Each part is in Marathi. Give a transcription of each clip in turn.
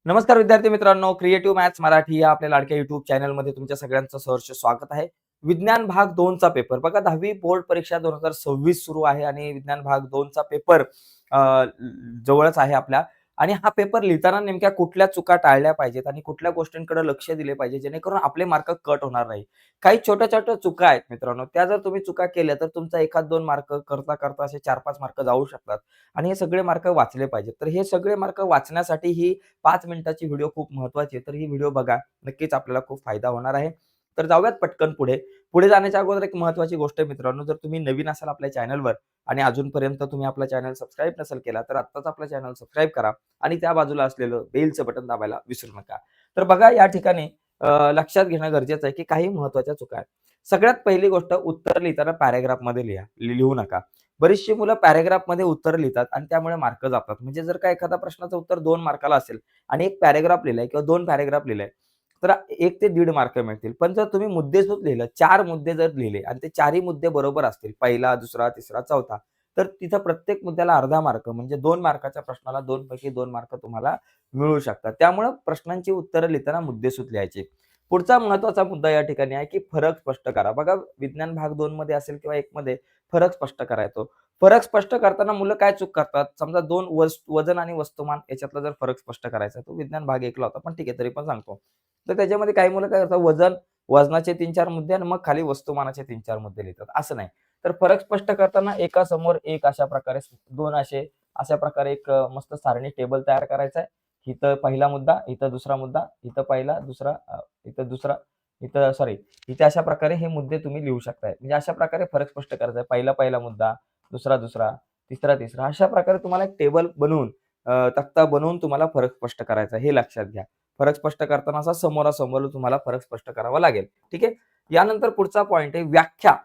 नमस्कार विद्यार्थी मित्रांनो, क्रिएटिव्ह मॅथ्स मराठी या आपल्या लाडक्या युट्यूब चॅनलमध्ये तुमच्या सगळ्यांचं सहर्ष स्वागत आहे. विज्ञान भाग 2 चा पेपर बघा 10वी बोर्ड परीक्षा 2026 सुरू आहे आणि विज्ञान भाग 2 चा पेपर जवळच आहे आपल्या आणि हा पेपर लिहिताना नेमक्या कुठल्या चुका टाळल्या पाहिजेत आणि कुठल्या गोष्टींकडे लक्ष दिले पाहिजे जेणेकरून आपले मार्क कट होणार नाही. काही छोट्या-छोट्या चुका आहेत मित्रांनो, त्या जर तुम्ही चुका केल्या तर तुमचा 1-2 मार्क करता-करता असे 4-5 मार्क जाऊ शकतात आणि हे सगळे मार्क वाचले पाहिजेत. तर हे सगळे मार्क वाचण्यासाठी ही 5 मिनिटाची व्हिडिओ खूप महत्त्वाची आहे. तर ही व्हिडिओ बघा. नक्कीच आपल्याला खूप फायदा होणार आहे. तर जाऊयात पटकन पुढे. पुढे जाण्याच्या अगोदर एक महत्त्वाची गोष्ट आहे मित्रांनो, जर तुम्ही नवीन असाल आपल्या चॅनलवर आणि अजूनपर्यंत तुम्ही आपला चॅनल सबस्क्राईब नसेल केला, तर आत्ताच आपला चॅनल सबस्क्राईब करा आणि त्या बाजूला असलेलं बेलचं बटन दाबायला विसरू नका. तर बघा या ठिकाणी लक्षात घेणं गरजेचं आहे, की काही महत्त्वाच्या चुका आहेत. सगळ्यात पहिली गोष्ट उत्तर लिहिताना पॅराग्राफमध्ये लिहू नका. बरीचशी मुलं पॅराग्राफमध्ये उत्तर लिहितात आणि त्यामुळे मार्क जातात. म्हणजे जर का एखाद्या प्रश्नाचं उत्तर 2 मार्काला असेल आणि 1 पॅराग्राफ लिहिलाय किंवा 2 पॅराग्राफ लिहिलाय, तर 1 ते 1.5 मार्क मिळतील. पण जर तुम्ही मुद्देसूद लिहिलं, 4 मुद्दे जर लिहिले आणि ते 4ही मुद्दे बरोबर असतील, पहिला, दुसरा, तिसरा, चौथा, तर तिथं प्रत्येक मुद्द्याला अर्धा मार्क म्हणजे 2 मार्काच्या प्रश्नाला 2 पैकी 2 मार्क तुम्हाला मिळू शकतात. त्यामुळं प्रश्नांची उत्तरं लिहिताना मुद्देसूद लिहायचे. पुढचा महत्त्वाचा मुद्दा या ठिकाणी आहे, की फरक स्पष्ट करा. बघा विज्ञान भाग 2 मध्ये असेल किंवा 1 मध्ये फरक स्पष्ट करायचो. फरक स्पष्ट करताना मुलं काय चूक करतात? समजा 2 वजन आणि वस्तुमान याच्यातला जर फरक स्पष्ट करायचा तो विज्ञान भाग 1 ला होता, पण ठीक आहे तरी पण सांगतो. तर त्याच्यामध्ये काही मुलं काय करतात वजनाचे 3-4 मुद्दे आणि मग खाली वस्तुमानाचे 3-4 मुद्दे लिहितात. असं नाही. तर फरक स्पष्ट करताना एकासमोर एक अशा प्रकारे 2 अशा प्रकारे एक मस्त सारणी टेबल तयार करायचा आहे. इथं पहिला मुद्दा, इथं दुसरा मुद्दा, इथं पहिला, दुसरा, इथं दुसरा, इथं सॉरी इथे अशा प्रकारे हे मुद्दे तुम्ही लिहू शकताय. म्हणजे अशा प्रकारे फरक स्पष्ट करायचा आहे. पहिला मुद्दा, दुसरा, तिसरा अशा प्रकारे तुम्हाला एक टेबल बनवून तक्ता बनवून तुम्हाला फरक स्पष्ट करायचा आहे, हे लक्षात घ्या. फरक स्पष्ट करताना असा समोरासमोर तुम्हाला फरक स्पष्ट करावा लागेल. ठीक आहे. यानंतर पुढचा पॉइंट आहे व्याख्या.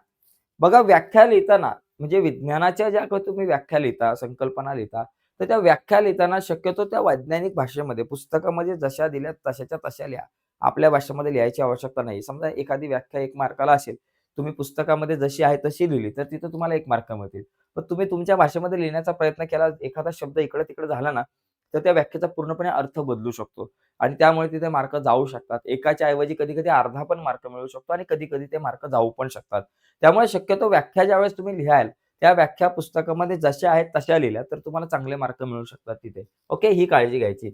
बघा व्याख्या लिहिताना म्हणजे विज्ञानाच्या ज्या काही तुम्ही व्याख्या लिहिता, संकल्पना लिहिता, तर त्या व्याख्या लिहिताना शक्यतो त्या वैज्ञानिक भाषेमध्ये पुस्तकामध्ये जशा दिल्यात तशाच्या तशा लिहा. आपल्या भाषेमध्ये लिहायची आवश्यकता नाही. समजा एखादी व्याख्या 1 मार्काला असेल, तुम्ही पुस्तकामध्ये जशी आहे तशी लिहिली, तर तिथं तुम्हाला 1 मार्क मिळतील. पण तुम्ही तुमच्या भाषेमध्ये लिहिण्याचा प्रयत्न केला, एखादा शब्द इकडे-तिकडे झाला ना, तर त्या व्याख्येचा पूर्णपणे अर्थ बदलू शकतो आणि त्यामुळे तिथे मार्क जाऊ शकतात. एकाच्या ऐवजी कधी-कधी अर्धा पण मार्क मिळू शकतो आणि कधी-कधी ते मार्क जाऊ पण शकतात. त्यामुळे शक्यतो व्याख्या ज्यावेळेस तुम्ही लिहाल, त्या व्याख्या पुस्तकामध्ये जशा आहेत तशा लिहिल्या, तर तुम्हाला चांगले मार्क मिळू शकतात तिथे. ओके, ही काळजी घ्यायची.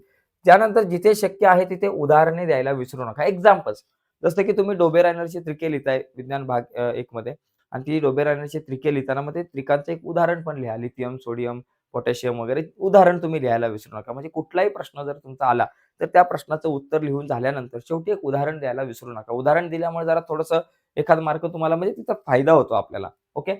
त्यानंतर जिथे शक्य आहे तिथे उदाहरणे द्यायला विसरू नका. एक्झाम्पल्स जसं की तुम्ही डोबेरानरची त्रिके लिहिताय विज्ञान भाग 1 मध्ये आणि ती डोबेरानरची त्रिके लिहिताना मग ते त्रिकांचं एक उदाहरण पण लिहा. लिथियम, सोडियम, पोटॅशियम वगैरे उदाहरण तुम्ही लिहायला विसरू नका. म्हणजे कुठलाही प्रश्न जर तुमचा आला, तर त्या प्रश्नाचं उत्तर लिहून झाल्यानंतर शेवटी एक उदाहरण द्यायला विसरू नका. उदाहरण दिल्यामुळे जरा थोडंसं एखादा मार्क तुम्हाला म्हणजे तिचा फायदा होतो आपल्याला. ओके.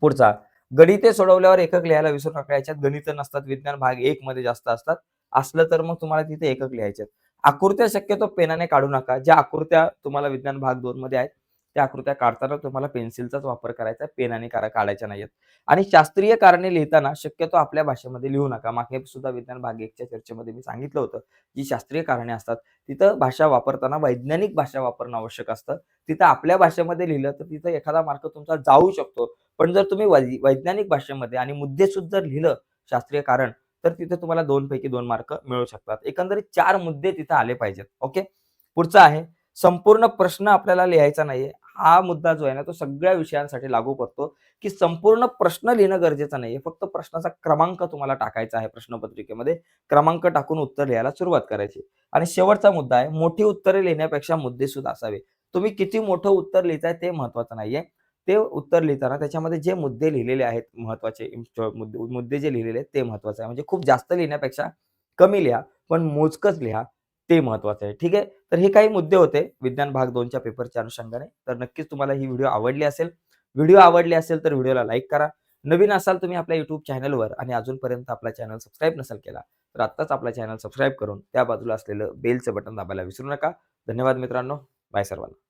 पुढचा गणिते सोडवल्यावर एकक लिहायला विसरू नका. याच्यात गणितं नसतात. विज्ञान भाग 1 मध्ये जास्त असतात. असलं तर मग तुम्हाला तिथे एकक लिहायचे आहेत. आकृत्या शक्यतो पेनाने काढू नका. ज्या आकृत्या तुम्हाला विज्ञान भाग 2 मध्ये आहेत, त्या आकृत्या काढताना तुम्हाला पेन्सिलचाच वापर करायचा आहे. पेनाने काढायच्या नाहीयेत. आणि शास्त्रीय कारणे लिहिताना शक्यतो आपल्या भाषेमध्ये लिहू नका. मागे सुद्धा विज्ञान भाग 1 च्या चर्चेमध्ये मी सांगितलं होतं, जी शास्त्रीय कारणे असतात, तिथं भाषा वापरताना वैज्ञानिक भाषा वापरणं आवश्यक असतं. तिथं आपल्या भाषेमध्ये लिहिलं, तर तिथं एखादा मार्क तुमचा जाऊ शकतो. पण जर तुम्ही वैज्ञानिक भाषेमध्ये आणि मुद्देसूद जर लिहिलं शास्त्रीय कारण, तर तिथे तुम्हाला 2 पैकी 2 मार्क मिळू शकतात. एकंदरीत 4 मुद्दे तिथे आले पाहिजेत. ओके. पुढचा आहे संपूर्ण प्रश्न आपल्याला लिहायचा नाहीये. हा मुद्दा जो आहे ना, तो सगळ्या विषयांसाठी लागू पडतो, की संपूर्ण प्रश्न लिहिणं गरजेचं नाहीये. फक्त प्रश्नाचा क्रमांक तुम्हाला टाकायचा आहे प्रश्नपत्रिकेमध्ये. क्रमांक टाकून उत्तर लिहायला सुरुवात करायची. आणि शेवटचा मुद्दा आहे, मोठी उत्तरे लिहिण्यापेक्षा मुद्देसूद असावे. तुम्ही किती मोठं उत्तर लिहिताय ते महत्त्वाचं नाहीये. ते उत्तर लिहिताना त्याच्यामध्ये जे मुद्दे लिहिलेले आहेत महत्त्वाचे मुद्दे जे लिहिलेले आहेत ते महत्त्वाचं आहे. म्हणजे खूप जास्त लिहिण्यापेक्षा कमी लिहा, पण मोजकंच लिहा, ते महत्त्वाचं आहे. ठीक आहे. तर हे काही मुद्दे होते विज्ञान भाग 2 च्या पेपरच्या अनुषंगाने. तर नक्कीच तुम्हाला ही व्हिडिओ आवडली असेल. व्हिडिओ आवडली असेल तर व्हिडिओला लाईक करा. नवीन असाल तुम्ही आपल्या YouTube चॅनलवर आणि अजूनपर्यंत आपला चॅनल सबस्क्राईब नसेल केला, तर आत्ताच आपला चॅनल सबस्क्राईब करून त्या बाजूला असलेलं बेलचं बटन दाबायला विसरू नका. धन्यवाद मित्रांनो. बाय सर्वांना.